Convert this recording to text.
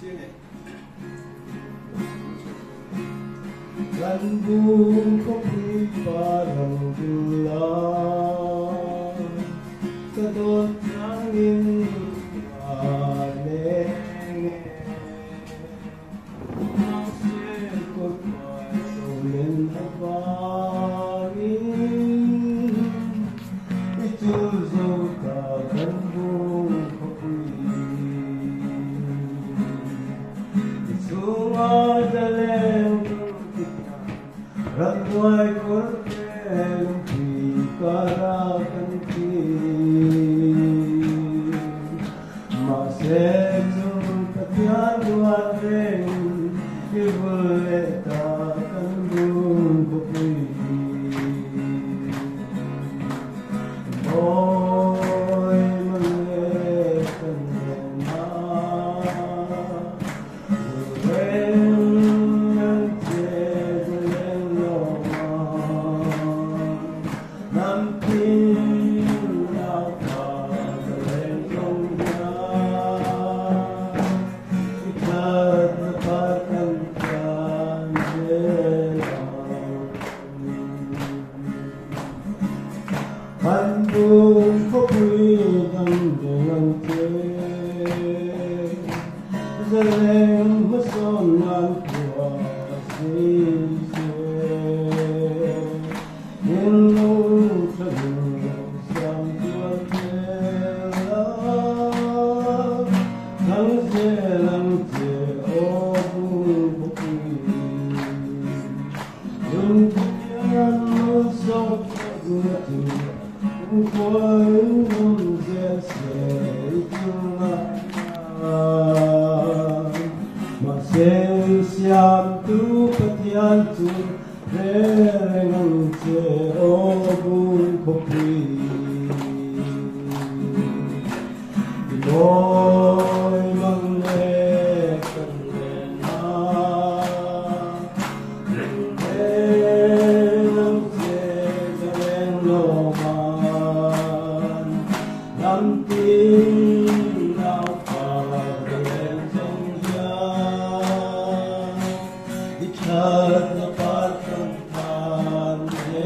Kan buong kopi parang bulan Kadot nangin aneng Masikot may sumin abangin Ituzo ka kan buong kopi Isumadaleng Rangway kortelong pikarakanti Masejong katianuan rin Ibuleta kandung kopi Moy malekan na Bandung kopi dan dengan teh Zaleng masonan kuasi Inung terus sampai tela Nang zelang te obung kopi Yung tiyan masok guti Kukuayong Masensiyam tu patian tu Rengang te obung kopi